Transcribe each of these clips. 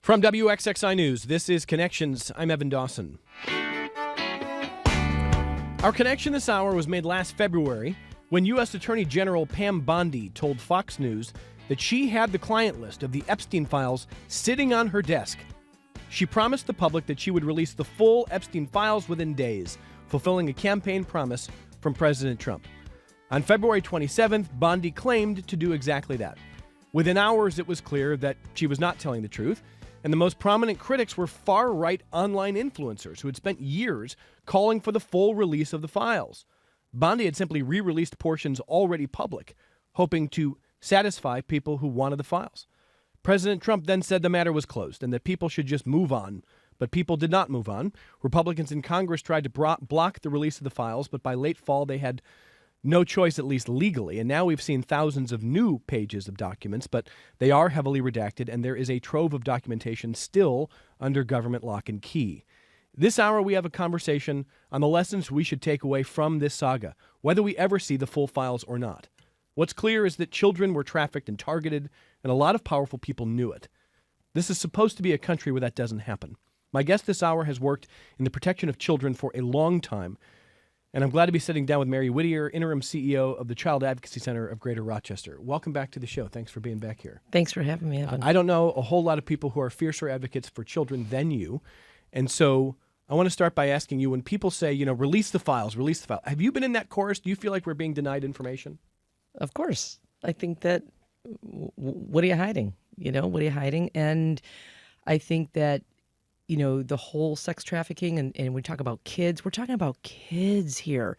From WXXI News, this is Connections. I'm Evan Dawson. Our connection this hour was made last February when U.S. Attorney General Pam Bondi told Fox News that she had the client list of the Epstein files sitting on her desk. She promised the public that she would release the full Epstein files within days, fulfilling a campaign promise from President Trump. On February 27th, Bondi claimed to do exactly that. Within hours, it was clear that she was not telling the truth, and the most prominent critics were far-right online influencers who had spent years calling for the full release of the files. Bondi had simply re-released portions already public, hoping to satisfy people who wanted the files. President Trump then said the matter was closed and that people should just move on. But people did not move on. Republicans in Congress tried to block the release of the files, but by late fall they had no choice, at least legally. And now we've seen thousands of new pages of documents, but they are heavily redacted, and there is a trove of documentation still under government lock and key. This hour, we have a conversation on the lessons we should take away from this saga, whether we ever see the full files or not. What's clear is that children were trafficked and targeted, and a lot of powerful people knew it. This is supposed to be a country where that doesn't happen. My guest this hour has worked in the protection of children for a long time, and I'm glad to be sitting down with Mary Whittier, interim CEO of the Child Advocacy Center of Greater Rochester. Welcome back to the show. Thanks for being back here. Thanks for having me, Evan. I don't know a whole lot of people who are fiercer advocates for children than you, and so I want to start by asking you, when people say, release the files, have you been in that chorus? Do you feel like we're being denied information? Of course. I think that, what are you hiding? What are you hiding? And I think that, the whole sex trafficking, and we talk about kids, we're talking about kids here.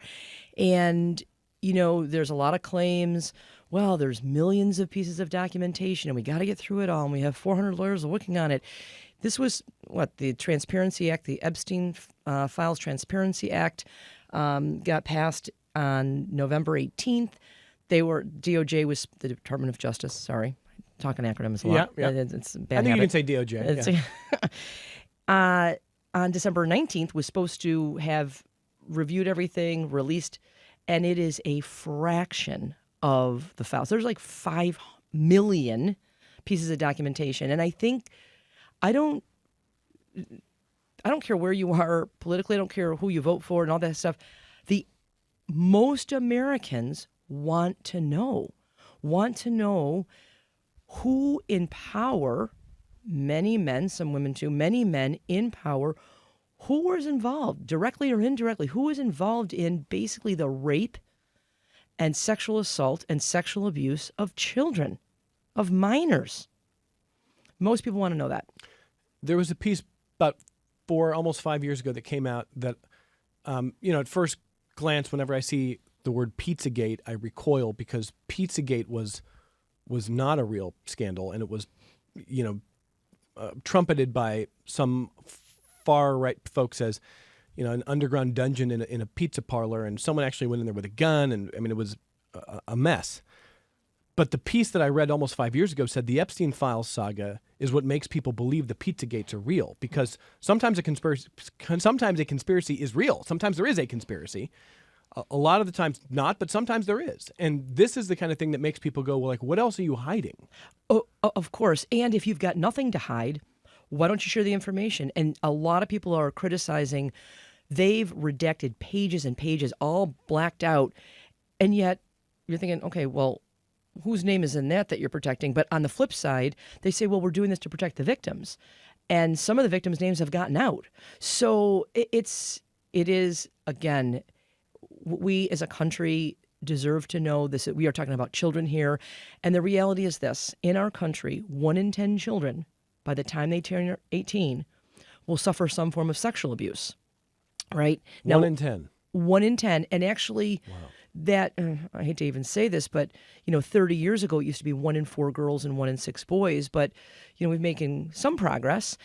And, there's a lot of claims, well, there's millions of pieces of documentation and we got to get through it all. And we have 400 lawyers working on it. This was the Transparency Act, the Epstein Files Transparency Act got passed on November 18th. DOJ was the Department of Justice, sorry. Talking acronyms a lot. Yeah. It's a bad I think habit. you can say DOJ. On December 19th was supposed to have reviewed everything, released, and it is a fraction of the files. There's like 5 million pieces of documentation. And I think I don't care where you are politically, I don't care who you vote for and all that stuff. Most Americans want to know who in power, many men, some women too, many men in power, who was involved, directly or indirectly, who was involved in basically the rape and sexual assault and sexual abuse of children, of minors. Most people want to know that. There was a piece about almost 5 years ago that came out that, at first glance, whenever I see the word Pizzagate, I recoil because Pizzagate was not a real scandal, and it was, trumpeted by some far-right folks as, an underground dungeon in a pizza parlor, and someone actually went in there with a gun, and it was a mess. But the piece that I read almost 5 years ago said the Epstein Files saga is what makes people believe the Pizzagates are real, because sometimes a conspiracy is real. Sometimes there is a conspiracy. A lot of the times not, but sometimes there is. And this is the kind of thing that makes people go, well, what else are you hiding? Oh, of course. And if you've got nothing to hide, why don't you share the information? And a lot of people are criticizing, they've redacted pages and pages, all blacked out. And yet you're thinking, okay, well, whose name is in that you're protecting? But on the flip side, they say, well, we're doing this to protect the victims. And some of the victims' names have gotten out. So it is, again, we as a country deserve to know this. We are talking about children here. And the reality is this. In our country, 1 in 10 children, by the time they turn 18, will suffer some form of sexual abuse. Right? Now, 1 in 10. 1 in 10. And actually, that, I hate to even say this, but, 30 years ago, it used to be 1 in 4 girls and 1 in 6 boys. But, we've making some progress.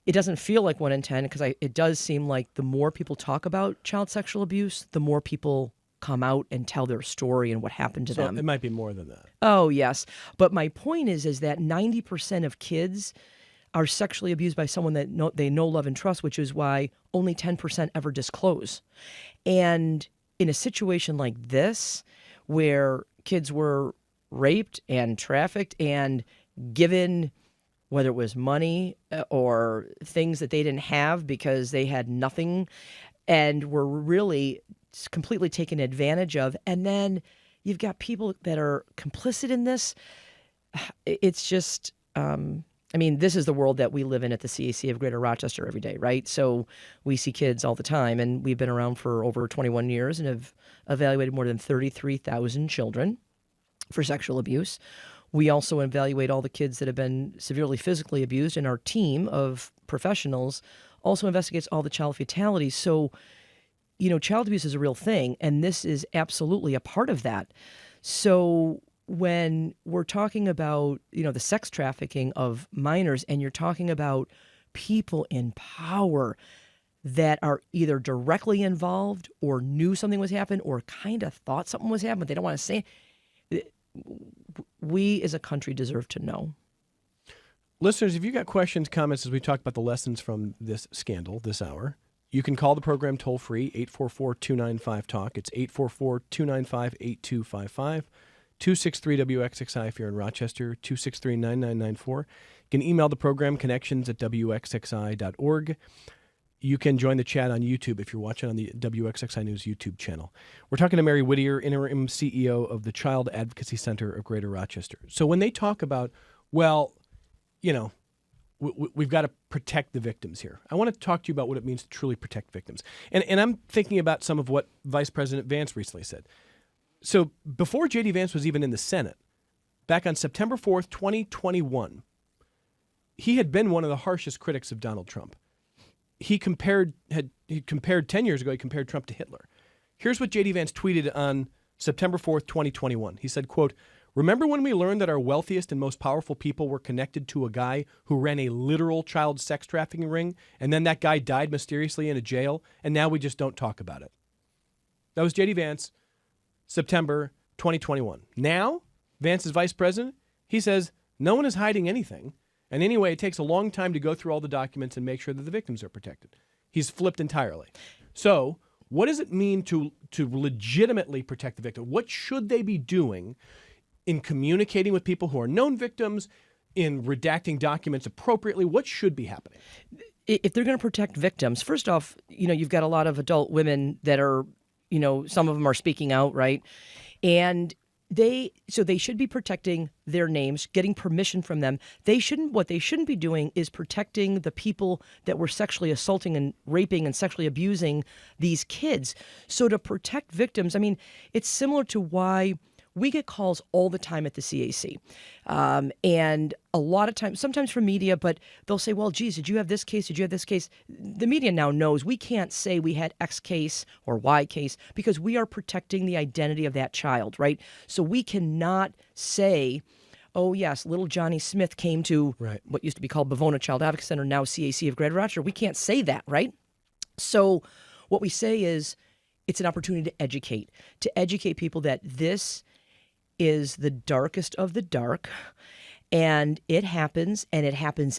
It doesn't feel like 1 in 10 because it does seem like the more people talk about child sexual abuse, the more people come out and tell their story and what happened to them. It might be more than that. Oh, yes. But my point is that 90% of kids are sexually abused by someone that they know, love, and trust, which is why only 10% ever disclose. And in a situation like this, where kids were raped and trafficked and given whether it was money or things that they didn't have because they had nothing and were really completely taken advantage of. And then you've got people that are complicit in this. It's just, this is the world that we live in at the CAC of Greater Rochester every day, right? So we see kids all the time, and we've been around for over 21 years and have evaluated more than 33,000 children for sexual abuse. We also evaluate all the kids that have been severely physically abused, and our team of professionals also investigates all the child fatalities. So, child abuse is a real thing, and this is absolutely a part of that. So when we're talking about, the sex trafficking of minors, and you're talking about people in power that are either directly involved or knew something was happening or kind of thought something was happening, but they don't want to say it, we as a country deserve to know. Listeners, if you got questions, comments as we talk about the lessons from this scandal this hour, you can call the program toll free, 844-295-TALK. It's 844-295-8255. 263-WXXI if you're in Rochester, 263-9994. You can email the program, connections@WXXI.org. You can join the chat on YouTube if you're watching on the WXXI News YouTube channel. We're talking to Mary Whittier, interim CEO of the Child Advocacy Center of Greater Rochester. So when they talk about, we've got to protect the victims here, I want to talk to you about what it means to truly protect victims. And I'm thinking about some of what Vice President Vance recently said. So before J.D. Vance was even in the Senate, back on September 4th, 2021, he had been one of the harshest critics of Donald Trump. He compared 10 years ago, he compared Trump to Hitler. Here's what J.D. Vance tweeted on September 4th, 2021. He said, quote, "Remember when we learned that our wealthiest and most powerful people were connected to a guy who ran a literal child sex trafficking ring, and then that guy died mysteriously in a jail, and now we just don't talk about it?" That was J.D. Vance, September 2021. Now, Vance is vice president. He says no one is hiding anything. And anyway, it takes a long time to go through all the documents and make sure that the victims are protected. He's flipped entirely. So what does it mean to legitimately protect the victim? What should they be doing in communicating with people who are known victims, in redacting documents appropriately? What should be happening? If they're going to protect victims, first off, you've got a lot of adult women that are, some of them are speaking out, right? And they should be protecting their names, getting permission from them. What they shouldn't be doing is protecting the people that were sexually assaulting and raping and sexually abusing these kids. So to protect victims, it's similar to why we get calls all the time at the CAC. And a lot of times, sometimes from media, but they'll say, well, geez, did you have this case? Did you have this case? The media now knows we can't say we had X case or Y case because we are protecting the identity of that child, right? So we cannot say, oh, yes, little Johnny Smith came to what used to be called Bavona Child Advocacy Center, now CAC of Greater Rochester. We can't say that, right? So what we say is it's an opportunity to educate people that this is the darkest of the dark, and it happens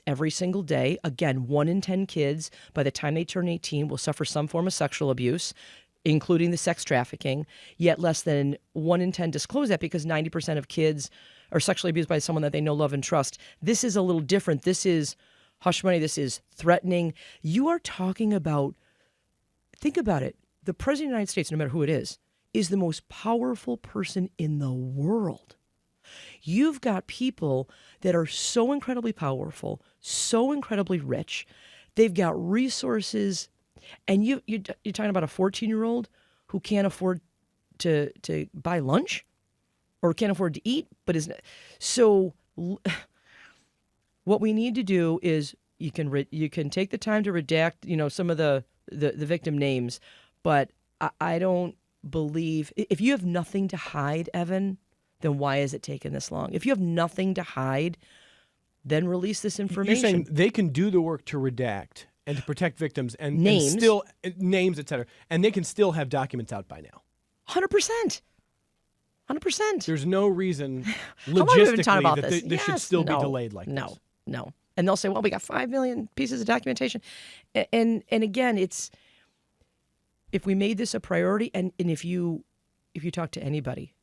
every single day. Again, 1 in 10 kids, by the time they turn 18, will suffer some form of sexual abuse, including the sex trafficking, yet less than 1 in 10 disclose that because 90% of kids are sexually abused by someone that they know, love, and trust. This is a little different. This is hush money. This is threatening. You are talking about, think about it, the President of the United States, no matter who it is the most powerful person in the world. You've got people that are so incredibly powerful, so incredibly rich. They've got resources, and you're talking about a 14-year-old who can't afford to buy lunch or can't afford to eat, but isn't. So what we need to do is you can take the time to redact, some of the victim names, but I don't believe if you have nothing to hide, Evan, then why is it taking this long? If you have nothing to hide, then release this information. You're saying they can do the work to redact and to protect victims and names, and still names, et cetera, and they can still have documents out by now. 100%. There's no reason logistically that this should still be delayed like this. No. And they'll say, well, we got 5 million pieces of documentation. And again, it's, if we made this a priority, and if you talk to anybody,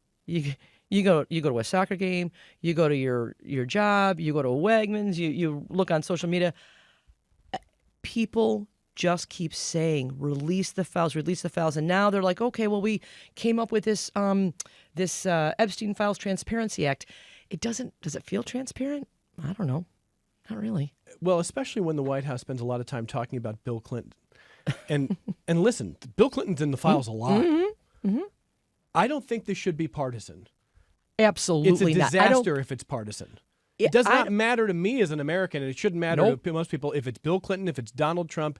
You go to a soccer game, you go to your job, you go to a Wegmans, you look on social media. People just keep saying, release the files, and now they're like, okay, well, we came up with this Epstein Files Transparency Act. Does it feel transparent? I don't know, not really. Well, especially when the White House spends a lot of time talking about Bill Clinton, and listen, Bill Clinton's in the files a lot. I don't think this should be partisan. Absolutely not. It's a not. disaster if it's partisan. It does not matter to me as an American, and it shouldn't matter to most people if it's Bill Clinton, if it's Donald Trump.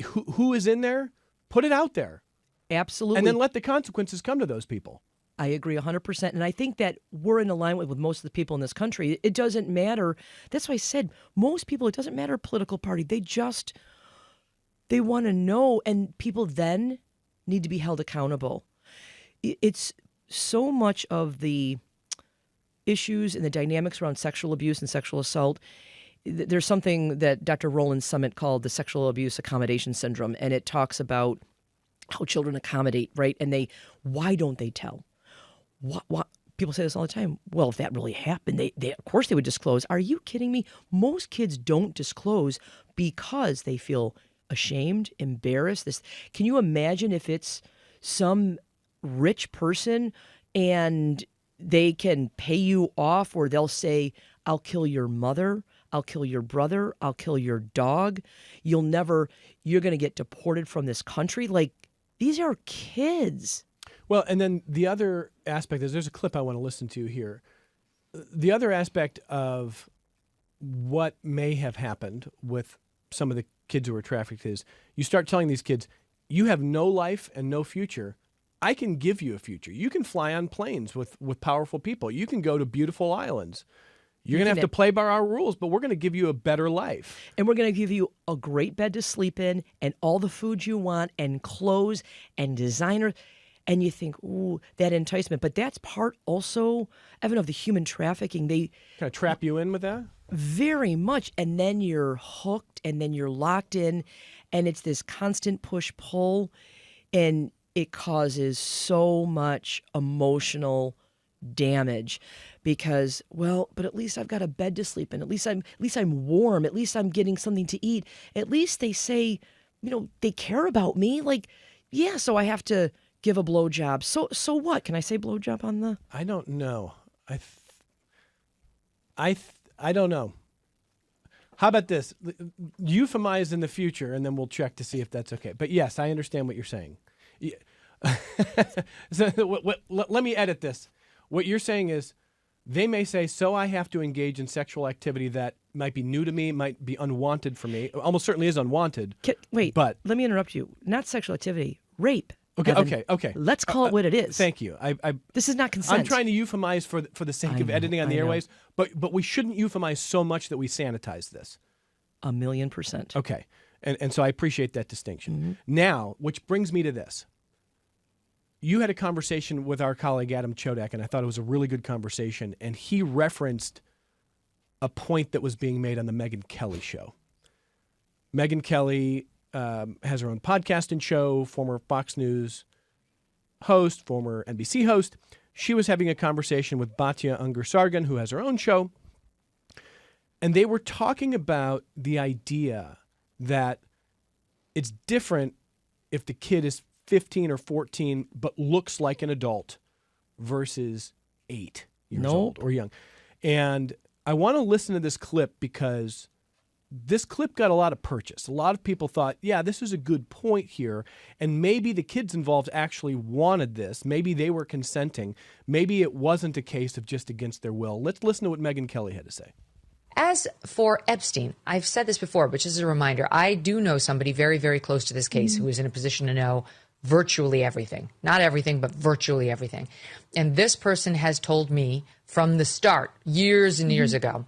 Who is in there? Put it out there. Absolutely. And then let the consequences come to those people. I agree 100%. And I think that we're in alignment with most of the people in this country. It doesn't matter. That's why I said most people, it doesn't matter political party. They want to know, and people then need to be held accountable. It's so much of the issues and the dynamics around sexual abuse and sexual assault. There's something that Dr. Roland Summit called the sexual abuse accommodation syndrome, and it talks about how children accommodate, right? And why don't they tell? What people say this all the time. Well, if that really happened, they of course they would disclose. Are you kidding me? Most kids don't disclose because they feel ashamed, embarrassed. Can you imagine if it's some rich person and they can pay you off, or they'll say, I'll kill your mother, I'll kill your brother, I'll kill your dog. You're going to get deported from this country. Like, these are kids. Well, and then the other aspect is, there's a clip I want to listen to here. The other aspect of what may have happened with some of the kids who were trafficked is, you start telling these kids, you have no life and no future. I can give you a future. You can fly on planes with powerful people. You can go to beautiful islands. You're going to have to play by our rules, but we're going to give you a better life. And we're going to give you a great bed to sleep in, and all the food you want, and clothes and designer. And you think, ooh, that enticement. But that's part also, Evan, of the human trafficking. They kind of trap you in with that? Very much. And then you're hooked, and then you're locked in, and it's this constant push-pull, and it causes so much emotional damage because, well, but at least I've got a bed to sleep in. At least I'm warm. At least I'm getting something to eat. At least they say, they care about me. Like, yeah, so I have to give a blowjob. So what? Can I say blowjob on the? I don't know. I don't know. How about this? Euphemize in the future, and then we'll check to see if that's okay. But yes, I understand what you're saying. Let me edit this. What you're saying is, they may say, so I have to engage in sexual activity that might be new to me, might be unwanted for me. Almost certainly is unwanted. But let me interrupt you. Not sexual activity, rape. Okay, Evan. okay. Let's call it what it is. Thank you. This is not consent. I'm trying to euphemize for the sake of editing on the airwaves, but we shouldn't euphemize so much that we sanitize this. 1,000,000%. Okay, and so I appreciate that distinction. Mm-hmm. Now, which brings me to this. You had a conversation with our colleague Adam Chodak, and I thought it was a really good conversation, and he referenced a point that was being made on the Megyn Kelly show. Megyn Kelly has her own podcast and show, former Fox News host, former NBC host. She was having a conversation with Batya Ungar-Sargon, who has her own show, and they were talking about the idea that it's different if the kid is 15 or 14 but looks like an adult versus 8 years old or young. And I want to listen to this clip because this clip got a lot of purchase. A lot of people thought, yeah, this is a good point here. And maybe the kids involved actually wanted this. Maybe they were consenting. Maybe it wasn't a case of just against their will. Let's listen to what Megyn Kelly had to say. As for Epstein, I've said this before, but just as a reminder, I do know somebody very, very close to this case who is in a position to know virtually everything. Not everything, but virtually everything. And this person has told me from the start, years and years ago,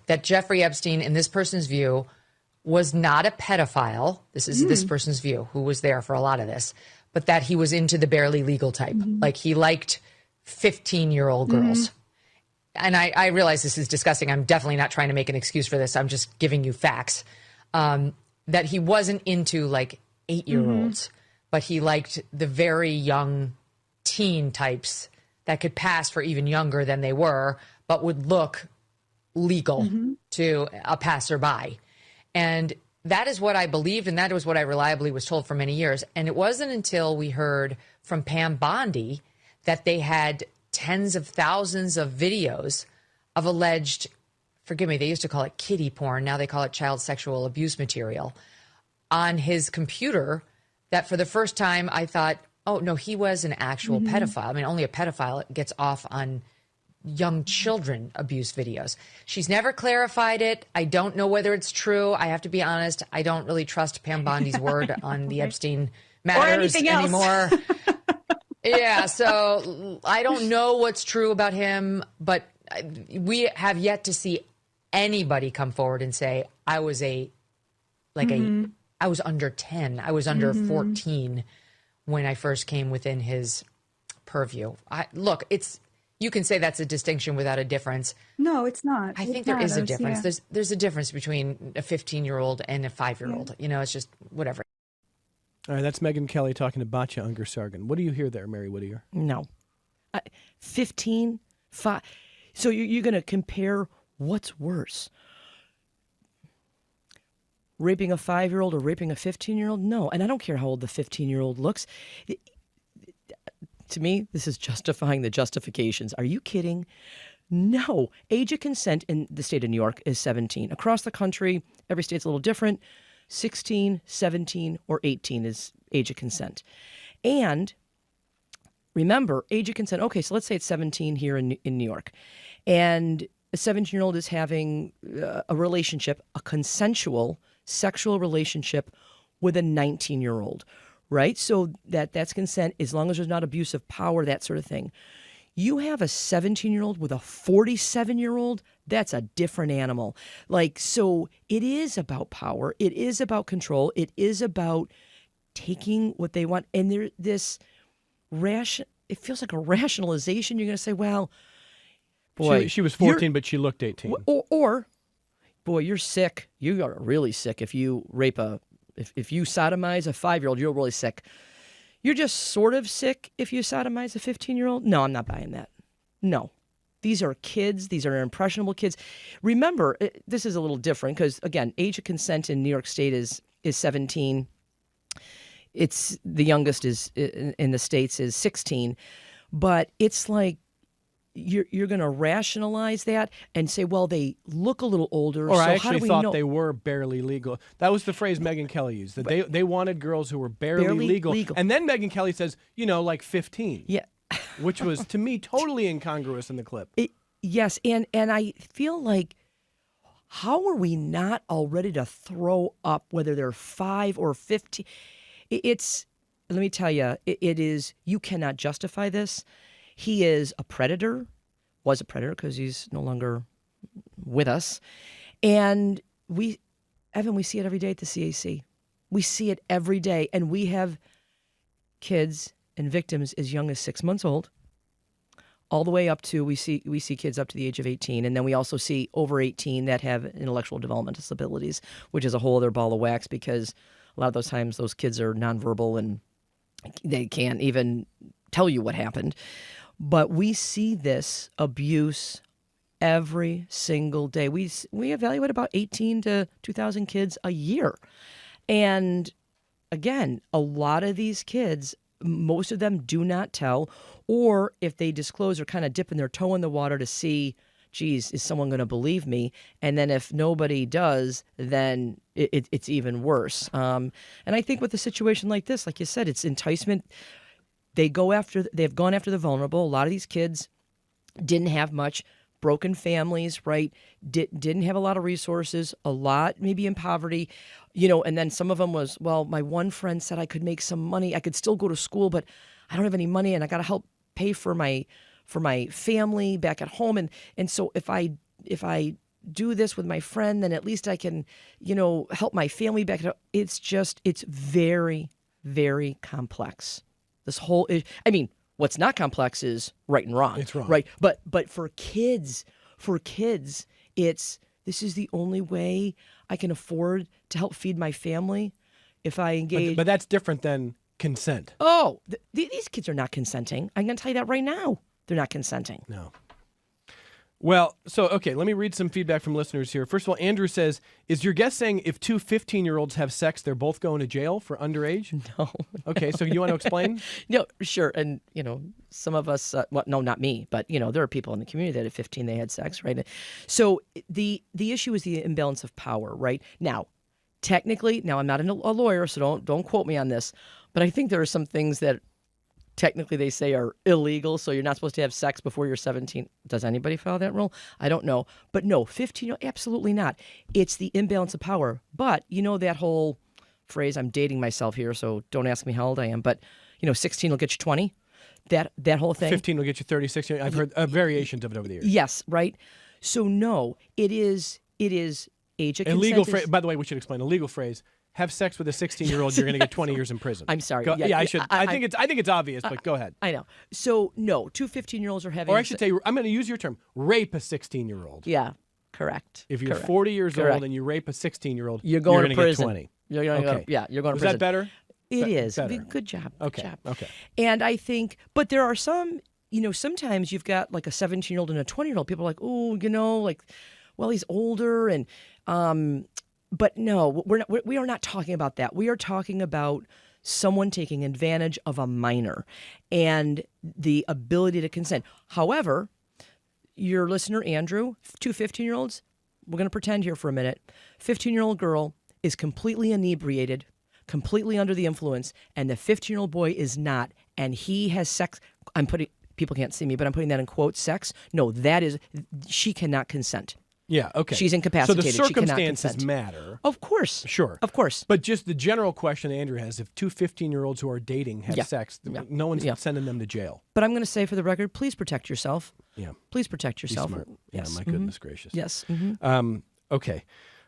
that Jeffrey Epstein, in this person's view, was not a pedophile. This is this person's view, who was there for a lot of this, but that he was into the barely legal type. Like, he liked 15-year-old girls. And I realize this is disgusting. I'm definitely not trying to make an excuse for this. I'm just giving you facts. That he wasn't into, like, 8-year-olds, but he liked the very young teen types that could pass for even younger than they were, but would look legal to a passerby. And that is what I believed, and that was what I reliably was told for many years. And it wasn't until we heard from Pam Bondi that they had tens of thousands of videos of alleged, forgive me, they used to call it kiddie porn, now they call it child sexual abuse material, on his computer, that for the first time I thought, oh, no, he was an actual pedophile. I mean, only a pedophile gets off on young children abuse videos. She's never clarified it. I don't know whether it's true. I have to be honest. I don't really trust Pam Bondi's word on the Epstein matters anymore. Yeah, so I don't know what's true about him, but we have yet to see anybody come forward and say, I was I was under 10. I was under 14 when I first came within his purview. Look, you can say that's a distinction without a difference. No, it's not. I think there is a difference. Yeah. There's a difference between a 15-year-old and a 5-year-old. Yeah. You know, it's just whatever. All right, that's Megyn Kelly talking to Batya Ungar-Sargon. What do you hear there, Mary Whittier? No. 15, 5. So you're going to compare what's worse? Raping a 5-year-old or raping a 15-year-old? No. And I don't care how old the 15-year-old looks. To me, this is justifying the justifications. Are you kidding? No. Age of consent in the state of New York is 17. Across the country, every state's a little different. 16, 17, or 18 is age of consent. And remember, age of consent, okay, so let's say it's 17 here in New York. And a 17-year-old is having a relationship, a consensual sexual relationship with a 19-year-old. Right? So that's consent as long as there's not abuse of power, that sort of thing. You have a 17-year-old with a 47-year-old, that's a different animal. So it is about power. It is about control. It is about taking what they want. And it feels like a rationalization. You're going to say, well, boy. She was 14, but she looked 18. Or, boy, you're sick. You are really sick if you rape If you sodomize a 5-year-old, you're really sick. You're just sort of sick if you sodomize a 15-year-old? No, I'm not buying that. No. These are kids. These are impressionable kids. Remember, this is a little different because, again, age of consent in New York State is 17. It's the youngest is in the States is 16. But it's like you're going to rationalize that and say, well, they look a little older. Or so I actually thought know? they were barely legal. That was the phrase Megyn Kelly used, that they wanted girls who were barely legal. And then Megyn Kelly says, like 15. Yeah. Which was, to me, totally incongruous in the clip. Yes, and I feel like, how are we not all ready to throw up, whether they're 5 or 15? Let me tell you, it is, you cannot justify this. He is a predator, was a predator because he's no longer with us. And Evan, we see it every day at the CAC. We see it every day. And we have kids and victims as young as 6 months old, all the way up to, we see kids up to the age of 18. And then we also see over 18 that have intellectual developmental disabilities, which is a whole other ball of wax because a lot of those times those kids are nonverbal and they can't even tell you what happened. But we see this abuse every single day. We evaluate about 18 to 2,000 kids a year. And again, a lot of these kids, most of them do not tell, or if they disclose, are kind of dipping their toe in the water to see, geez, is someone going to believe me? And then if nobody does, then it's even worse. And I think with a situation like this, like you said, it's enticement. They've gone after the vulnerable. A lot of these kids didn't have much, broken families, right? Didn't have a lot of resources, a lot maybe in poverty, and then some of them was, well, my one friend said I could make some money. I could still go to school, but I don't have any money and I got to help pay for my family back at home. And so if I do this with my friend, then at least I can, help my family back at home. It's very, very complex. This whole, what's not complex is right and wrong. It's wrong. Right. But for kids, this is the only way I can afford to help feed my family if I engage. But that's different than consent. Oh, these kids are not consenting. I'm going to tell you that right now. they're not consenting. No. Well, so, okay, let me read some feedback from listeners here. First of all, Andrew says, is your guest saying if two 15-year-olds have sex, they're both going to jail for underage? No. Okay, so you want to explain? No, sure. And, some of us, well, no, not me, but, there are people in the community that at 15, they had sex, right? So the issue is the imbalance of power, right? Now, technically, I'm not a lawyer, so don't quote me on this, but I think there are some things that technically they say are illegal, so you're not supposed to have sex before you're 17. Does anybody follow that rule? I don't know. But no, 15, absolutely not. It's the imbalance of power. But that whole phrase, I'm dating myself here, so don't ask me how old I am, but 16 will get you 20. That whole thing. 15 will get you 30, 60. I've heard variations of it over the years. Yes, right? So no, it is age of consent. Illegal phrase, by the way, we should explain. A legal phrase, have sex with a 16-year-old, you're going to get 20 years in prison. I'm sorry. I should. I think it's obvious, but go ahead. I know. So no, two 15-year-olds are having. Or I should say, I'm going to use your term, rape a 16-year-old. Yeah, correct. If you're 40 years Correct. old and you rape a 16-year-old, you're going to get prison. 20. You're going okay. you're going to Is prison. that better? It is. Better. Good job. Okay. Good job. Okay. And I think, but there are some, sometimes you've got like a 17-year-old and a 20-year-old. People are like, oh, well, he's older, and but no, we are not talking about that. We are talking about someone taking advantage of a minor and the ability to consent. However, your listener, Andrew, two 15-year-olds, we're going to pretend here for a minute, 15-year-old girl is completely inebriated, completely under the influence, and the 15-year-old boy is not, and he has sex. People can't see me, but I'm putting that in quotes, sex. No, she cannot consent. Yeah, okay. She's incapacitated. So the She cannot circumstances consent. matter. Of course. Sure. Of course. But just the general question Andrew has, if two 15-year-olds who are dating have sex, no one's sending them to jail. But I'm going to say for the record, please protect yourself. Yeah. Please protect yourself. Be smart. Yes. Yeah, my goodness gracious. Yes. Okay.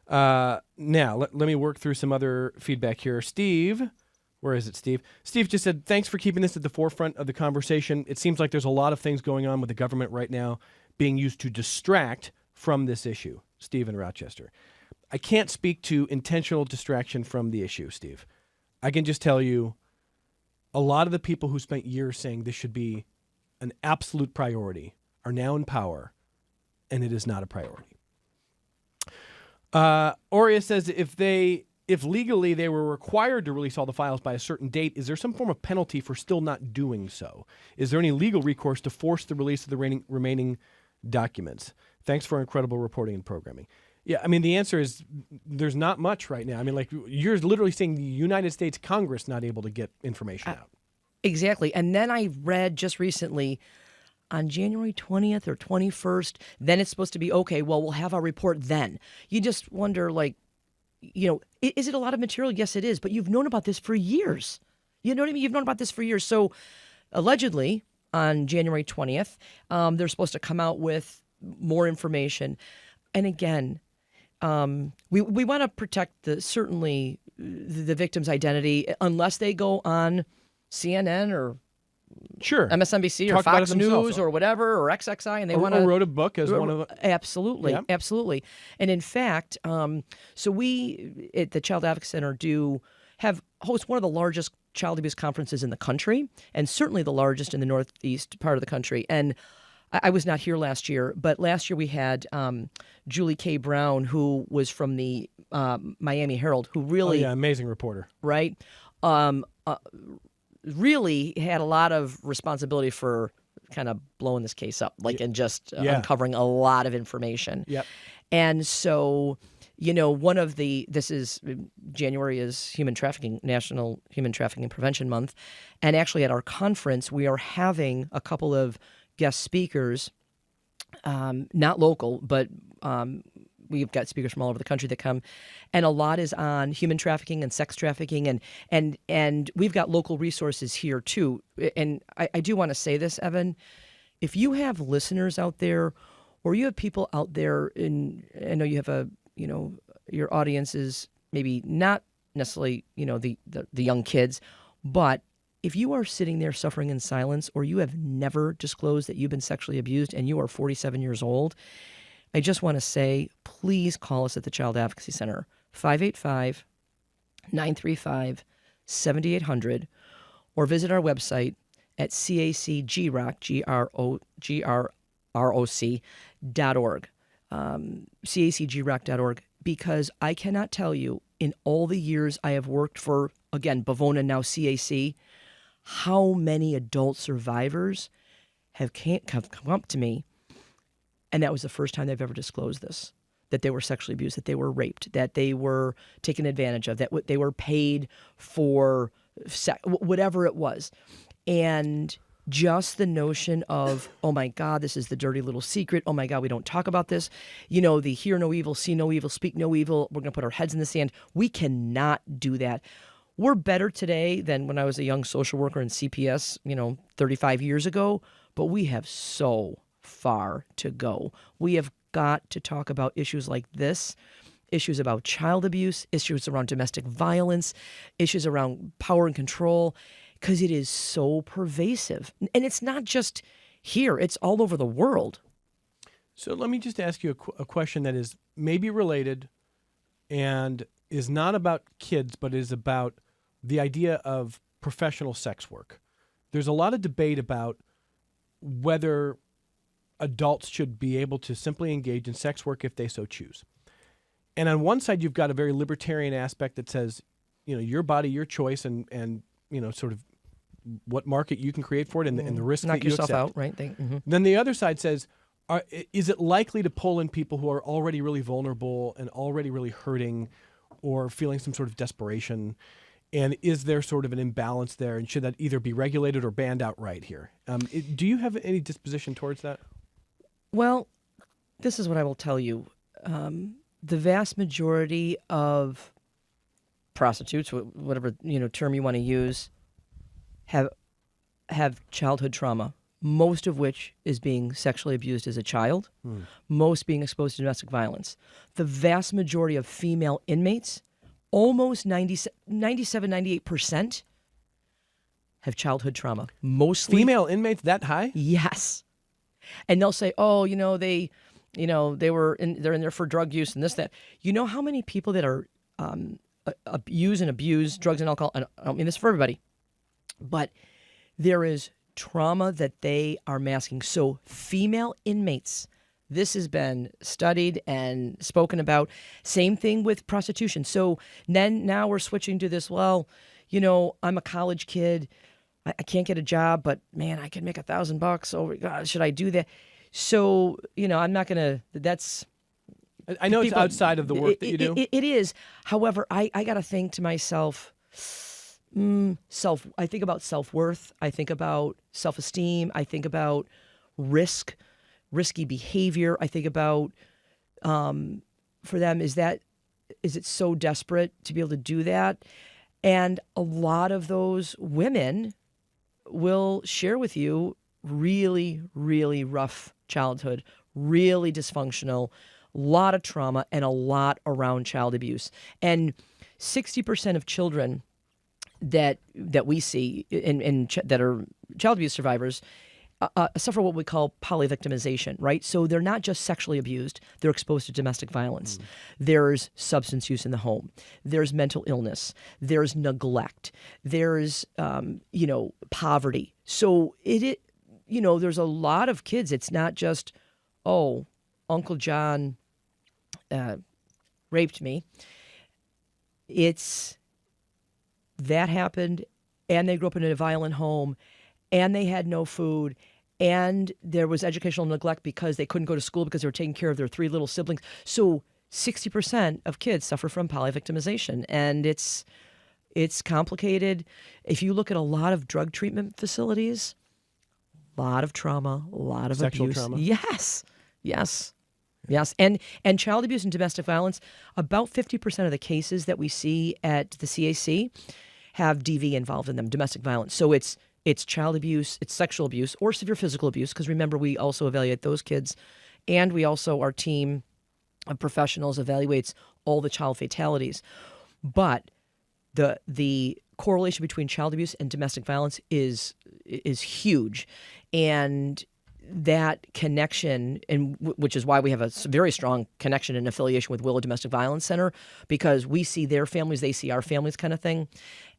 Now, let me work through some other feedback here. Steve, where is it, Steve? Steve just said, thanks for keeping this at the forefront of the conversation. It seems like there's a lot of things going on with the government right now being used to distract from this issue. Steve in Rochester. I can't speak to intentional distraction from the issue, Steve. I can just tell you a lot of the people who spent years saying this should be an absolute priority are now in power, and it is not a priority. Aurea says if legally they were required to release all the files by a certain date, is there some form of penalty for still not doing so? Is there any legal recourse to force the release of the remaining documents? Thanks for incredible reporting and programming. Yeah, I mean, the answer is there's not much right now. I mean, like, you're literally saying the United States Congress not able to get information out. Exactly. And then I read just recently on January 20th or 21st, then it's supposed to be, okay, well, we'll have our report then. You just wonder, like, is it a lot of material? Yes, it is. But you've known about this for years. You know what I mean? You've known about this for years. So allegedly on January 20th, they're supposed to come out with more information. And again, we want to protect certainly the victim's identity unless they go on CNN or Sure. MSNBC Talk or Fox about it themselves. News or whatever, or XXI, and they want Or to wrote a book as one of the... Absolutely, Yeah. absolutely. And in fact, so we at the Child Advocacy Center host one of the largest child abuse conferences in the country, and certainly the largest in the northeast part of the country. And I was not here last year, but last year we had Julie K. Brown, who was from the Miami Herald, who really, amazing reporter. right, really had a lot of responsibility for kind of blowing this case up, and just uncovering a lot of information. Yep. And so, January is National Human Trafficking Prevention Month. And actually at our conference, we are having a couple of guest speakers, not local, but we've got speakers from all over the country that come, and a lot is on human trafficking and sex trafficking, and we've got local resources here too. And I do want to say this, Evan, if you have listeners out there, or you have people out there, I know you have your audience is maybe not necessarily the young kids, but if you are sitting there suffering in silence, or you have never disclosed that you've been sexually abused and you are 47 years old, I just want to say, please call us at the Child Advocacy Center, 585-935-7800, or visit our website at CACGROC, GROC.org, CACGROC.org, because I cannot tell you in all the years I have worked for, again, Bavona, now CAC, how many adult survivors have come up to me, and that was the first time they've ever disclosed this, that they were sexually abused, that they were raped, that they were taken advantage of, that they were paid for whatever it was. And just the notion of, oh my God, this is the dirty little secret. Oh my God, we don't talk about this. You know, the hear no evil, see no evil, speak no evil. We're going to put our heads in the sand. We cannot do that. We're better today than when I was a young social worker in CPS, 35 years ago, but we have so far to go. We have got to talk about issues like this, issues about child abuse, issues around domestic violence, issues around power and control, because it is so pervasive. And it's not just here, it's all over the world. So let me just ask you a question that is maybe related and is not about kids, but is about the idea of professional sex work. There's a lot of debate about whether adults should be able to simply engage in sex work if they so choose. And on one side, you've got a very libertarian aspect that says, your body, your choice, and sort of what market you can create for it and the risk Knock that you yourself accept. out, right? Then the other side says, is it likely to pull in people who are already really vulnerable and already really hurting or feeling some sort of desperation? And is there sort of an imbalance there? And should that either be regulated or banned outright here? Do you have any disposition towards that? Well, this is what I will tell you. The vast majority of prostitutes, whatever term you want to use, have childhood trauma, most of which is being sexually abused as a child, most being exposed to domestic violence. The vast majority of female inmates, almost 98%, have childhood trauma. Mostly Female inmates that high? Yes. And they'll say, oh, they're in there for drug use and this, that. You know how many people that are use and abuse drugs and alcohol, and I don't mean this for everybody, but there is trauma that they are masking. So female inmates, this has been studied and spoken about. Same thing with prostitution. So then now we're switching to this, I'm a college kid. I can't get a job, but man, I can make $1,000. Oh, God, should I do that? So, I'm not going to, that's... I know it's outside of the work that you do. It is. However, I got to think to myself, I think about self-worth. I think about self-esteem. I think about risky behavior. I think about, for them, is it so desperate to be able to do that? And a lot of those women will share with you really, really rough childhood, really dysfunctional, a lot of trauma, and a lot around child abuse. And 60% of children that we see that are child abuse survivors suffer what we call polyvictimization, right? So they're not just sexually abused, they're exposed to domestic violence. There's substance use in the home. There's mental illness. There's neglect. There's, poverty. So there's a lot of kids. It's not just, oh, Uncle John raped me. It's that happened, and they grew up in a violent home, and they had no food, and there was educational neglect because they couldn't go to school because they were taking care of their 3 little siblings. So 60% of kids suffer from polyvictimization, and it's complicated. If you look at a lot of drug treatment facilities, a lot of trauma, a lot of Sexual abuse. trauma. Yes. And child abuse and domestic violence, about 50% of the cases that we see at the CAC have DV involved in them, domestic violence. So it's child abuse, it's sexual abuse, or severe physical abuse, because remember, we also evaluate those kids. And we also, our team of professionals evaluates all the child fatalities. But the correlation between child abuse and domestic violence is huge. And that connection, and which is why we have a very strong connection and affiliation with Willow Domestic Violence Center, because we see their families, they see our families, kind of thing.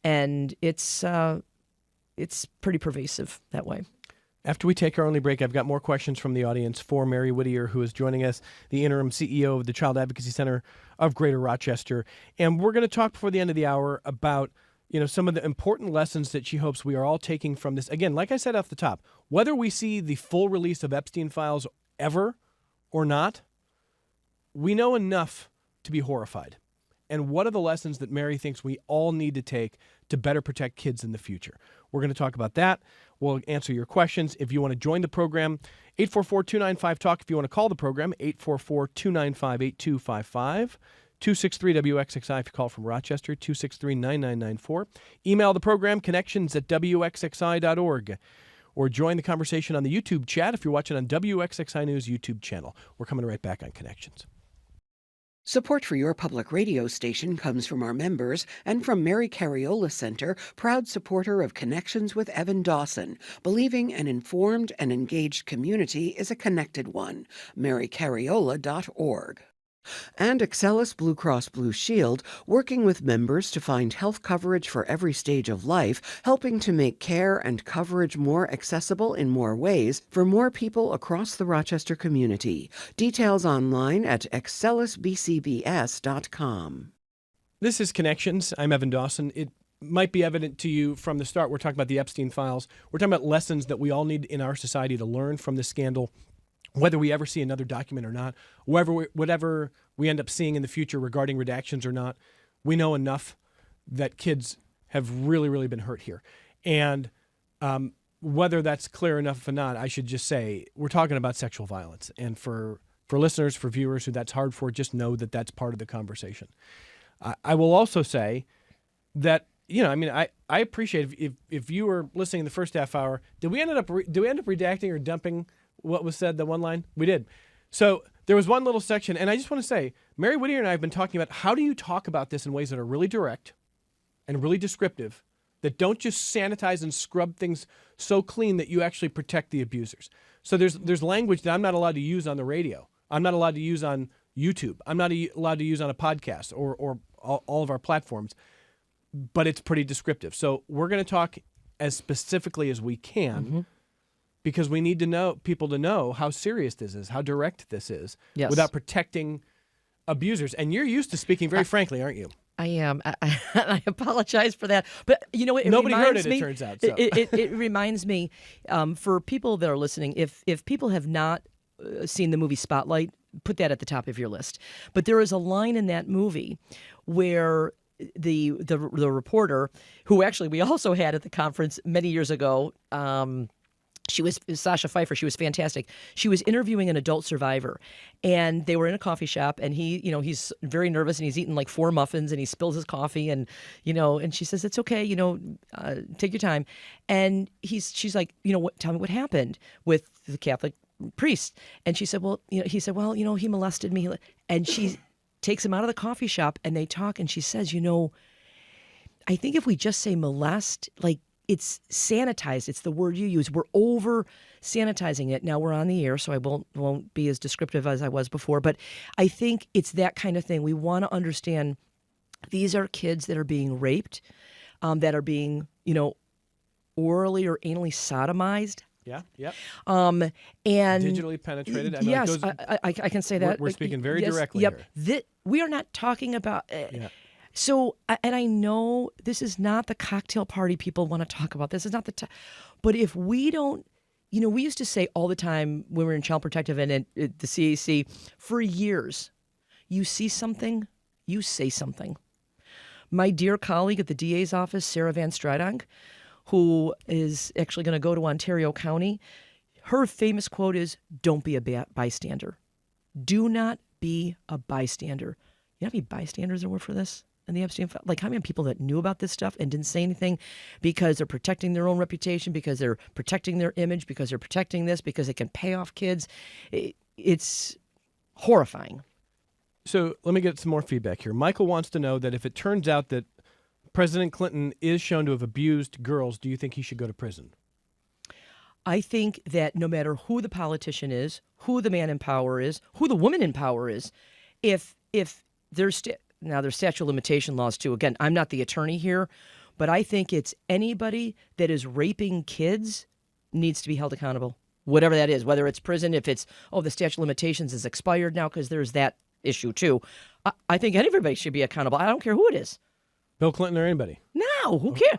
And it's it's pretty pervasive that way. After we take our only break, I've got more questions from the audience for Mary Whittier, who is joining us, the interim CEO of the Child Advocacy Center of Greater Rochester. And we're going to talk before the end of the hour about, some of the important lessons that she hopes we are all taking from this. Again, like I said off the top, whether we see the full release of Epstein files ever or not, we know enough to be horrified. And what are the lessons that Mary thinks we all need to take to better protect kids in the future? We're going to talk about that. We'll answer your questions. If you want to join the program, 844-295-TALK. If you want to call the program, 844-295-8255. 263-WXXI if you call from Rochester, 263-9994. Email the program, connections@WXXI.org. Or join the conversation on the YouTube chat if you're watching on WXXI News YouTube channel. We're coming right back on Connections. Support for your public radio station comes from our members and from Mary Cariola Center, proud supporter of Connections with Evan Dawson, believing an informed and engaged community is a connected one. MaryCariola.org. And Excellus Blue Cross Blue Shield, working with members to find health coverage for every stage of life, helping to make care and coverage more accessible in more ways for more people across the Rochester community. Details online at excellusbcbs.com. This is Connections. I'm Evan Dawson. It might be evident to you from the start. We're talking about the Epstein files. We're talking about lessons that we all need in our society to learn from this scandal. Whether we ever see another document or not, whatever we end up seeing in the future regarding redactions or not, we know enough that kids have really, really been hurt here. And whether that's clear enough or not, I should just say we're talking about sexual violence. And for listeners, for viewers who that's hard for, just know that that's part of the conversation. I will also say that, I appreciate if you were listening in the first half hour, did we end up redacting or dumping what was said, the one line? We did. So there was one little section, and I just want to say, Mary Whittier and I have been talking about how do you talk about this in ways that are really direct and really descriptive, that don't just sanitize and scrub things so clean that you actually protect the abusers. So there's language that I'm not allowed to use on the radio. I'm not allowed to use on YouTube. I'm not allowed to use on a podcast or all of our platforms, but it's pretty descriptive. So we're going to talk as specifically as we can. Mm-hmm. Because we need people to know how serious this is, how direct this is, yes, without protecting abusers. And you're used to speaking very frankly, aren't you? I am. I apologize for that. But, nobody heard it, it turns out. So. It reminds me, for people that are listening, if people have not seen the movie Spotlight, put that at the top of your list. But there is a line in that movie where the reporter, who actually we also had at the conference many years ago, she was Sasha Pfeiffer. She was fantastic. She was interviewing an adult survivor, and they were in a coffee shop. And he's very nervous, and he's eating like 4 muffins, and he spills his coffee, and and she says, "It's okay, take your time." And she's like, tell me what happened with the Catholic priest. And she said, he said, he molested me. And she takes him out of the coffee shop, and they talk, and she says, I think if we just say molest, it's sanitized. It's the word you use. We're over sanitizing it. Now we're on the air, so I won't be as descriptive as I was before. But I think it's that kind of thing. We want to understand these are kids that are being raped, that are being, orally or anally sodomized. Yeah. Yep. And digitally penetrated. I mean, yes, I can say that. We're speaking very directly here. Yep. We are not talking about. Yeah. So, and I know this is not the cocktail party people want to talk about. This is not the but if we don't, we used to say all the time when we were in Child Protective and at the CAC for years, you see something, you say something. My dear colleague at the DA's office, Sarah Van Stridonk, who is actually going to go to Ontario County, her famous quote is, "Don't be a bystander. Do not be a bystander." You know how many bystanders there were for this? And the Epstein file, how many people that knew about this stuff and didn't say anything because they're protecting their own reputation, because they're protecting their image, because they're protecting this, because they can pay off kids. It's horrifying. So let me get some more feedback here. Michael wants to know that if it turns out that President Clinton is shown to have abused girls, do you think he should go to prison? I think that no matter who the politician is, who the man in power is, who the woman in power is, if there's now, there's statute of limitation laws, too. Again, I'm not the attorney here, but I think it's anybody that is raping kids needs to be held accountable, whatever that is, whether it's prison, if it's, the statute of limitations is expired now, because there's that issue too. I think everybody should be accountable. I don't care who it is. Bill Clinton or anybody. No, who cares?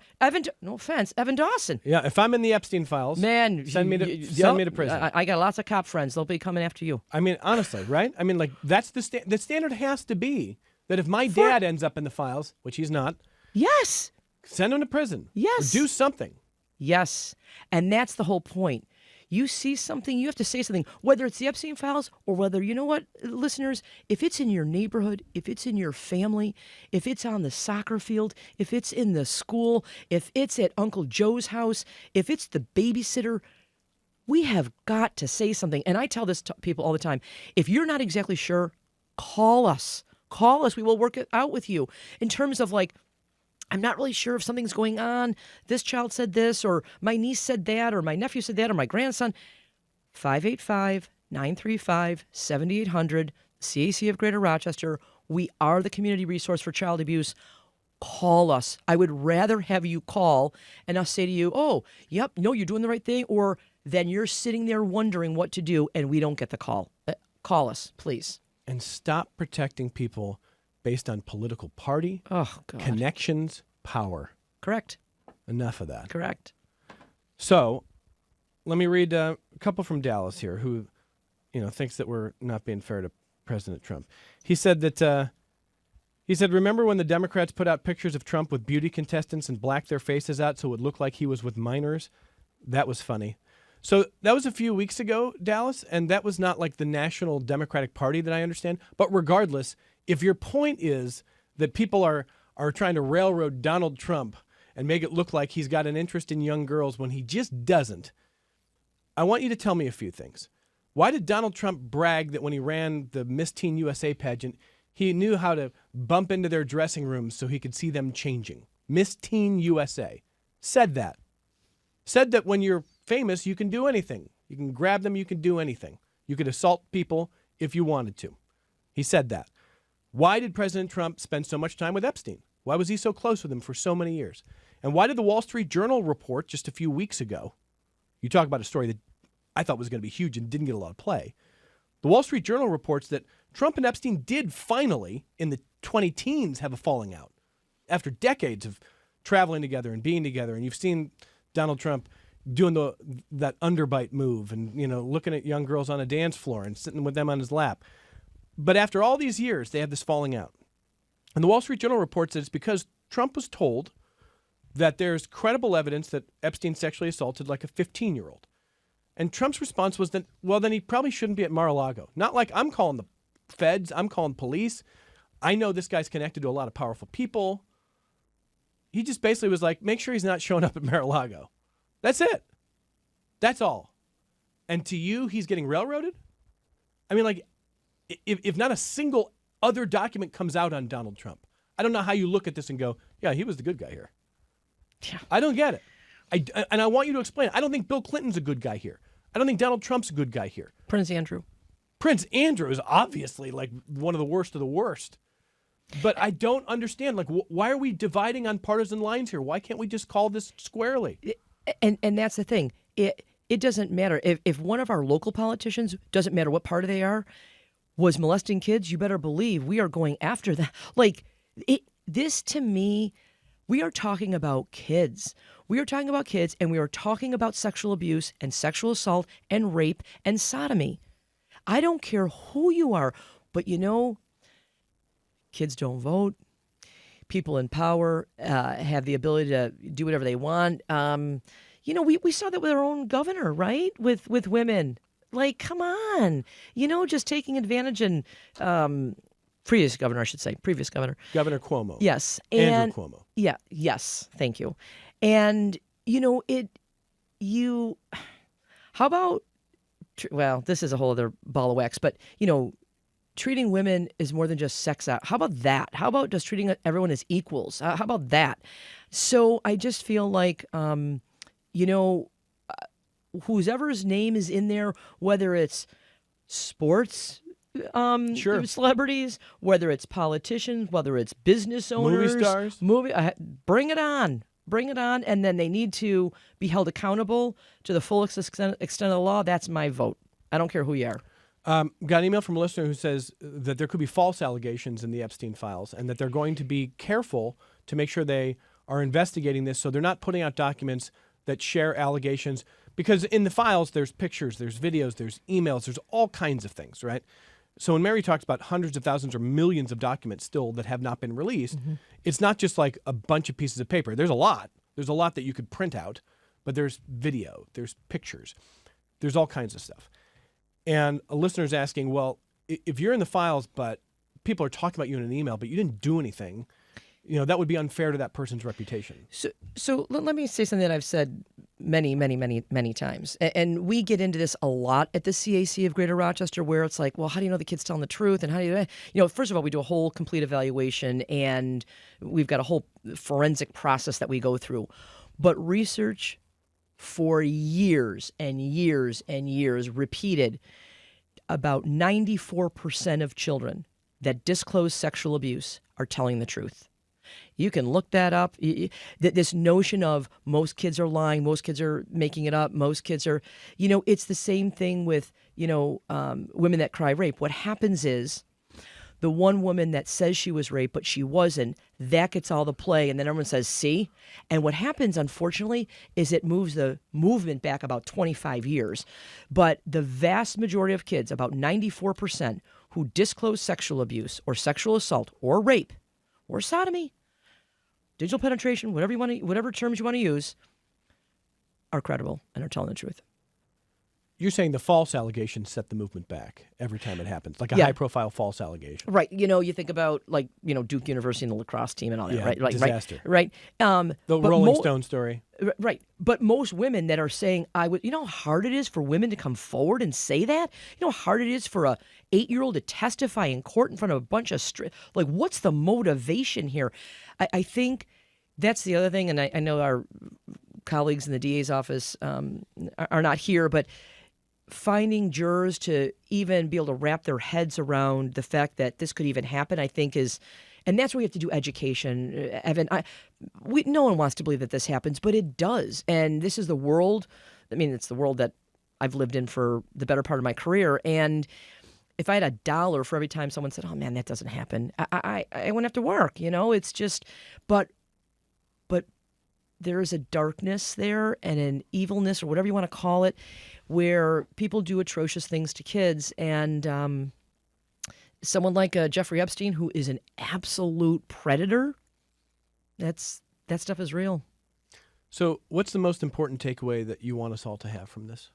No offense, Evan Dawson. Yeah, if I'm in the Epstein files, man, send me to prison. I got lots of cop friends. They'll be coming after you. I mean, honestly, right? I mean, like, that's the standard has to be that if my dad ends up in the files, which he's not, yes, send him to prison. Yes. Or do something. Yes. And that's the whole point. You see something, you have to say something, whether it's the Epstein files or whether, you know what, listeners, if it's in your neighborhood, if it's in your family, if it's on the soccer field, if it's in the school, if it's at Uncle Joe's house, if it's the babysitter, we have got to say something. And I tell this to people all the time. If you're not exactly sure, call us. Call us. We will work it out with you in terms of like, I'm not really sure if something's going on. This child said this, or my niece said that, or my nephew said that, or my grandson. 585-935-7800, CAC of Greater Rochester. We are the community resource for child abuse. Call us. I would rather have you call and us say to you, oh, yep, no, you're doing the right thing, or then you're sitting there wondering what to do and we don't get the call. Call us, please. And stop protecting people based on political party, connections, power. Correct. Enough of that. Correct. So, let me read a couple from Dallas here who, thinks that we're not being fair to President Trump. He said that, remember when the Democrats put out pictures of Trump with beauty contestants and blacked their faces out so it would look like he was with minors? That was funny. So that was a few weeks ago, Dallas, and that was not like the National Democratic Party that I understand. But regardless, if your point is that people are trying to railroad Donald Trump and make it look like he's got an interest in young girls when he just doesn't, I want you to tell me a few things. Why did Donald Trump brag that when he ran the Miss Teen USA pageant, he knew how to bump into their dressing rooms so he could see them changing? Miss Teen USA said that. Said that when you're famous, you can do anything. You can grab them, you can do anything. You could assault people if you wanted to. He said that. Why did President Trump spend so much time with Epstein? Why was he so close with him for so many years? And why did the Wall Street Journal report just a few weeks ago? You talk about a story that I thought was going to be huge and didn't get a lot of play. The Wall Street Journal reports that Trump and Epstein did finally, in the 20-teens, have a falling out. After decades of traveling together and being together, and you've seen Donald Trump doing that underbite move and, looking at young girls on a dance floor and sitting with them on his lap. But after all these years, they had this falling out. And the Wall Street Journal reports that it's because Trump was told that there's credible evidence that Epstein sexually assaulted like a 15-year-old. And Trump's response was that, well, then he probably shouldn't be at Mar-a-Lago. Not like I'm calling the feds, I'm calling police. I know this guy's connected to a lot of powerful people. He just basically was like, make sure he's not showing up at Mar-a-Lago. That's it. That's all. And to you, he's getting railroaded? I mean, like, if not a single other document comes out on Donald Trump, I don't know how you look at this and go, yeah, he was the good guy here. Yeah. I don't get it. And I want you to explain. I don't think Bill Clinton's a good guy here. I don't think Donald Trump's a good guy here. Prince Andrew. Prince Andrew is obviously like one of the worst of the worst. But I don't understand. Like, why are we dividing on partisan lines here? Why can't we just call this squarely? And that's the thing. It doesn't matter. If one of our local politicians, doesn't matter what party they are, was molesting kids, you better believe we are going after that. Like, this to me, we are talking about kids. We are talking about kids, and we are talking about sexual abuse and sexual assault and rape and sodomy. I don't care who you are, but kids don't vote. People in power have the ability to do whatever they want. We saw that with our own governor, right? With women. Like, come on. Just taking advantage and previous governor, I should say. Previous governor. Governor Cuomo. Yes. Andrew Cuomo. Yeah. Yes. Thank you. And, how about, well, this is a whole other ball of wax, but, treating women is more than just sex act. How about that? How about just treating everyone as equals? How about that? So I just feel like, whoever's name is in there, whether it's sports Sure. celebrities, whether it's politicians, whether it's business owners, stars. bring it on. Bring it on, and then they need to be held accountable to the full extent of the law. That's my vote. I don't care who you are. Got an email from a listener who says that there could be false allegations in the Epstein files and that they're going to be careful to make sure they are investigating this so they're not putting out documents that share allegations. Because in the files, there's pictures, there's videos, there's emails, there's all kinds of things, right? So when Mary talks about hundreds of thousands or millions of documents still that have not been released, it's not just like a bunch of pieces of paper. There's a lot. There's a lot that you could print out, but there's video, there's pictures, there's all kinds of stuff. And a listener's asking, well, if you're in the files, but people are talking about you in an email, but you didn't do anything, that would be unfair to that person's reputation. So let me say something that I've said many, many, many, many times. And we get into this a lot at the CAC of Greater Rochester, where it's like, well, how do you know the kid's telling the truth? And how do you, first of all, we do a whole complete evaluation, and we've got a whole forensic process that we go through. But research for years and years and years repeated about 94% of children that disclose sexual abuse are telling the truth. You can look that up. This notion of most kids are lying, most kids are making it up, most kids are, it's the same thing with, women that cry rape. What happens is the one woman that says she was raped, but she wasn't, that gets all the play. And then everyone says, see? And what happens, unfortunately, is it moves the movement back about 25 years. But the vast majority of kids, about 94%, who disclose sexual abuse or sexual assault or rape or sodomy, digital penetration, whatever terms you want to use, are credible and are telling the truth. You're saying the false allegations set the movement back every time it happens, like a high-profile false allegation. Right. You think about, Duke University and the lacrosse team and all that, Yeah, right? disaster. Right. The Rolling Stone story. Right. But most women that are saying, you know how hard it is for women to come forward and say that? You know how hard it is for a 8-year-old to testify in court in front of a bunch of what's the motivation here? I think that's the other thing, and I know our colleagues in the DA's office are not here, but finding jurors to even be able to wrap their heads around the fact that this could even happen, I think and that's where we have to do education. Evan, no one wants to believe that this happens, but it does. And this is the world. It's the world that I've lived in for the better part of my career. And if I had $1 for every time someone said, oh man, that doesn't happen, I wouldn't have to work. It's just, but there is a darkness there and an evilness, or whatever you want to call it, where people do atrocious things to kids. And someone like Jeffrey Epstein, who is an absolute predator, that stuff is real. So what's the most important takeaway that you want us all to have from this?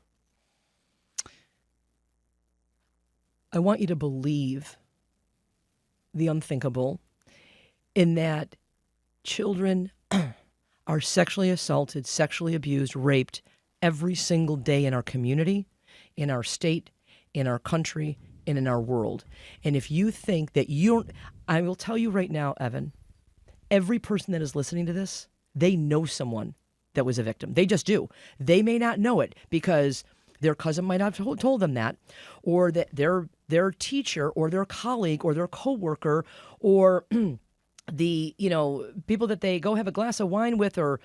I want you to believe the unthinkable, in that children are sexually assaulted, sexually abused, raped every single day in our community, in our state, in our country, and in our world. And if you think that I will tell you right now, Evan, every person that is listening to this, they know someone that was a victim. They just do. They may not know it because their cousin might have told them that, or that their teacher or their colleague or their coworker or the people that they go have a glass of wine with, or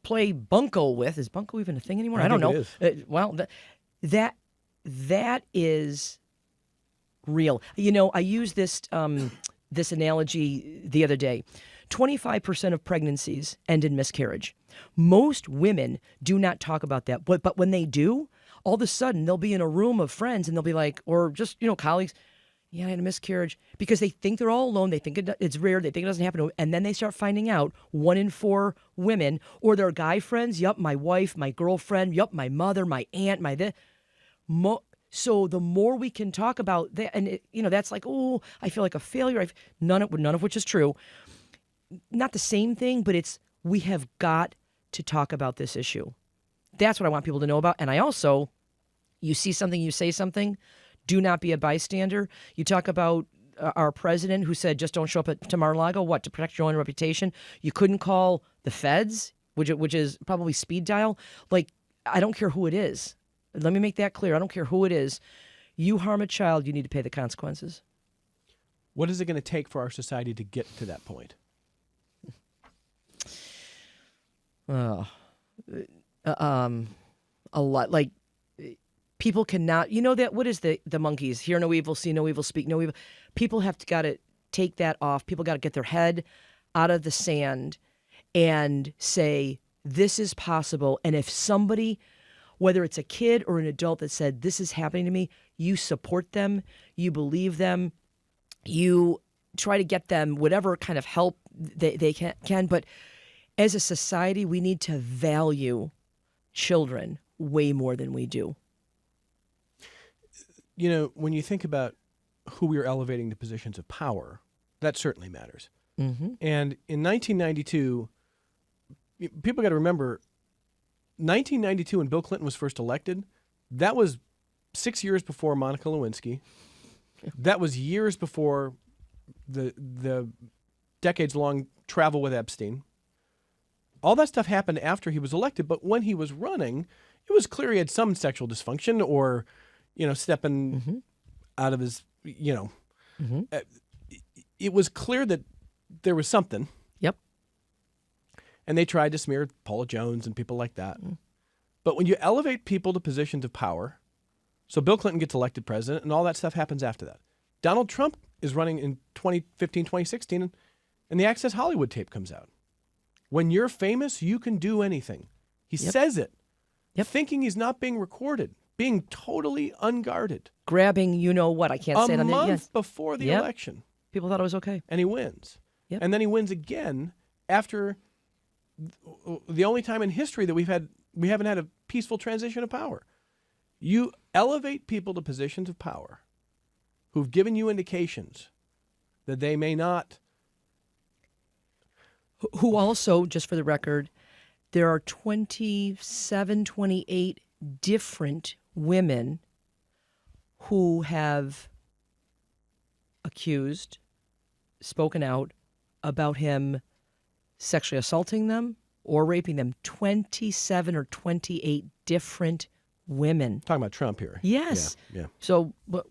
play bunco with. Is bunco even a thing anymore? I don't know. Well, that is real. I used this this analogy the other day. 25% of pregnancies end in miscarriage. Most women do not talk about that, but when they do, all of a sudden they'll be in a room of friends and they'll be like, or just colleagues, yeah, I had a miscarriage, because they think they're all alone. They think it's rare. They think it doesn't happen to them. And then they start finding out 1 in 4 women, or their guy friends, yup, my wife, my girlfriend, yup, my mother, my aunt, so the more we can talk about that, and that's like, oh, I feel like a failure. None of which is true. Not the same thing, but we have got to talk about this issue. That's what I want people to know about. And I also, you see something, you say something. Do not be a bystander. You talk about our president who said, just don't show up to Mar-a-Lago. What, to protect your own reputation? You couldn't call the feds, which is probably speed dial. Like, I don't care who it is. Let me make that clear. I don't care who it is. You harm a child, you need to pay the consequences. What is it going to take for our society to get to that point? A lot. Like, people cannot, that, what is the monkeys? Hear no evil, see no evil, speak no evil. People have got to take that off. People got to get their head out of the sand and say, this is possible. And if somebody, whether it's a kid or an adult that said, this is happening to me, you support them, you believe them, you try to get them whatever kind of help they can. But as a society, we need to value children way more than we do. When you think about who we are elevating to positions of power, that certainly matters. Mm-hmm. And in 1992, people got to remember, 1992 when Bill Clinton was first elected, that was 6 years before Monica Lewinsky. That was years before the decades-long travel with Epstein. All that stuff happened after he was elected, but when he was running, it was clear he had some sexual dysfunction or, stepping out of his, it was clear that there was something. Yep. And they tried to smear Paula Jones and people like that. But when you elevate people to positions of power, so Bill Clinton gets elected president and all that stuff happens after that. Donald Trump is running in 2015, 2016, and the Access Hollywood tape comes out. When you're famous, you can do anything. He says it, thinking he's not being recorded, being totally unguarded. Grabbing, I can't say it on the... A month before the election. People thought it was okay. And he wins. Yep. And then he wins again after the only time in history that we haven't had a peaceful transition of power. You elevate people to positions of power who've given you indications that they may not. Who also, just for the record, there are 27, 28 different women who have accused, spoken out about him sexually assaulting them or raping them. 27 or 28 different women. Talking about Trump here. Yes. Yeah. So, but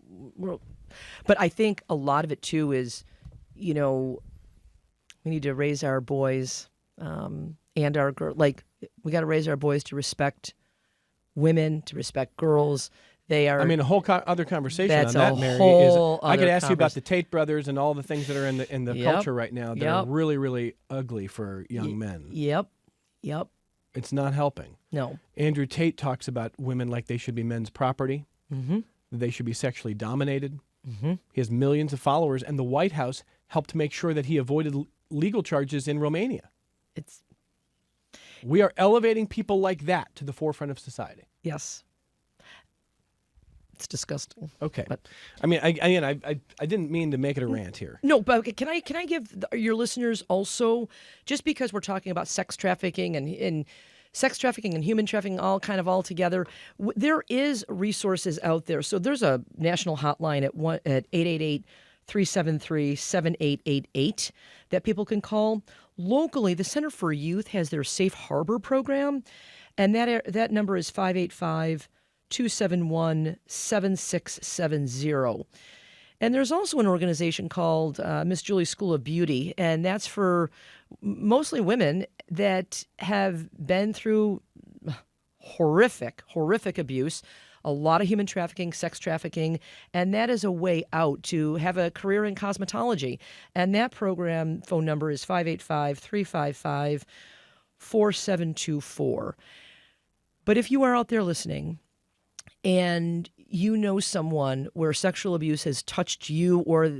I think a lot of it too is, we need to raise our boys and our girls. Like, we got to raise our boys to respect women, to respect girls. They are. A whole other conversation that's on that, a Mary. whole I could other ask you about the Tate brothers and all the things that are in the culture right now that are really, really ugly for young men. Yep. It's not helping. No. Andrew Tate talks about women like they should be men's property. Mm-hmm. That they should be sexually dominated. Mm-hmm. He has millions of followers, and the White House helped make sure that he avoided legal charges in Romania. We are elevating people like that to the forefront of society. Yes. It's disgusting. Okay. But, I didn't mean to make it a rant here. No, but can I give your listeners also, just because we're talking about sex trafficking and sex trafficking and human trafficking all together, there is resources out there. So there's a national hotline at 888-373-7888 that people can call. Locally, the Center for Youth has their Safe Harbor program, and that number is 585-271-7670. And there's also an organization called Miss Julie's School of Beauty, and that's for mostly women that have been through horrific abuse, a lot of human trafficking, sex trafficking, and that is a way out to have a career in cosmetology. And that program phone number is 585-355-4724. But if you are out there listening and you know someone where sexual abuse has touched you or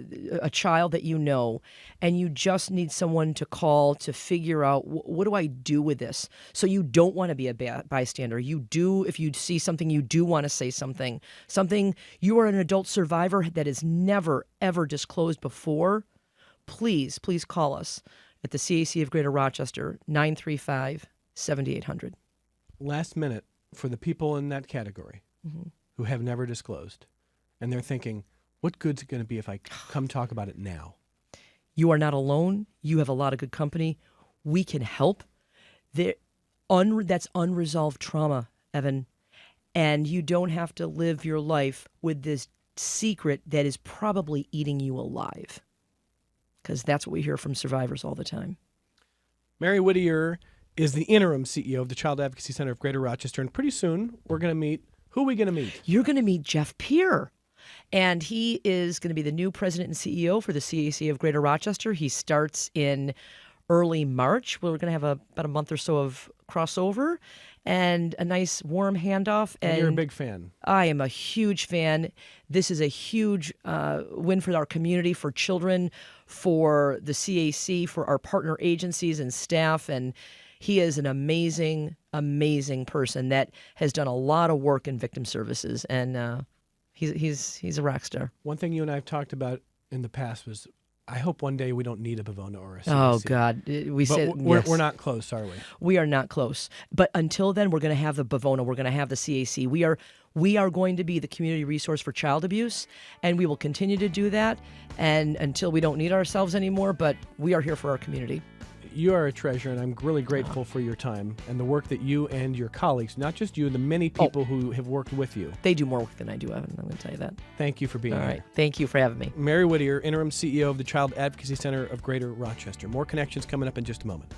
a child that you know, and you just need someone to call to figure out, what do I do with this? So you don't want to be a bystander. You do, if you see something, you do want to say something. You are an adult survivor that is never, ever disclosed before. Please call us at the CAC of Greater Rochester, 935-7800. Last minute for the people in that category. Mm-hmm. Who have never disclosed. And they're thinking, what good's it going to be if I come talk about it now? You are not alone. You have a lot of good company. We can help. That's unresolved trauma, Evan. And you don't have to live your life with this secret that is probably eating you alive. Because that's what we hear from survivors all the time. Mary Whittier is the interim CEO of the Child Advocacy Center of Greater Rochester, and pretty soon we're going to meet. Who are we going to meet? You're going to meet Jeff Peer. And he is going to be the new president and CEO for the CAC of Greater Rochester. He starts in early March. We're going to have about a month or so of crossover and a nice warm handoff. And you're a big fan. I am a huge fan. This is a huge win for our community, for children, for the CAC, for our partner agencies and staff. And he is an amazing, amazing person that has done a lot of work in victim services. And he's a rock star. One thing you and I have talked about in the past was, I hope one day we don't need a Bavona or a CAC. Oh, God. We're not close, are we? We are not close. But until then, we're going to have the Bavona. We're going to have the CAC. We are going to be the community resource for child abuse, and we will continue to do that and until we don't need ourselves anymore. But we are here for our community. You are a treasure, and I'm really grateful for your time and the work that you and your colleagues, not just you, the many people who have worked with you. They do more work than I do, Evan. I'm going to tell you that. Thank you for being here. All right. Thank you for having me. Mary Whittier, interim CEO of the Child Advocacy Center of Greater Rochester. More connections coming up in just a moment.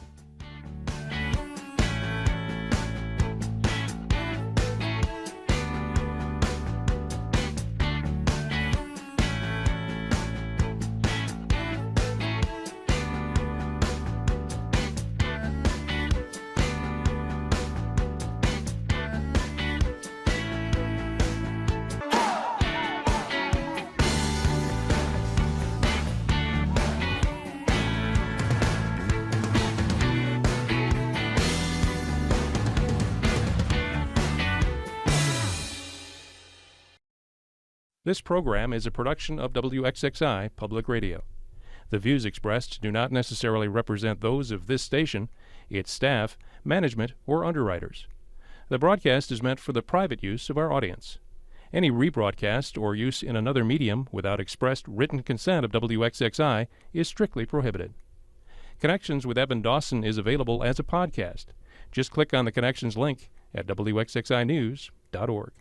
This program is a production of WXXI Public Radio. The views expressed do not necessarily represent those of this station, its staff, management, or underwriters. The broadcast is meant for the private use of our audience. Any rebroadcast or use in another medium without expressed written consent of WXXI is strictly prohibited. Connections with Evan Dawson is available as a podcast. Just click on the Connections link at WXXInews.org.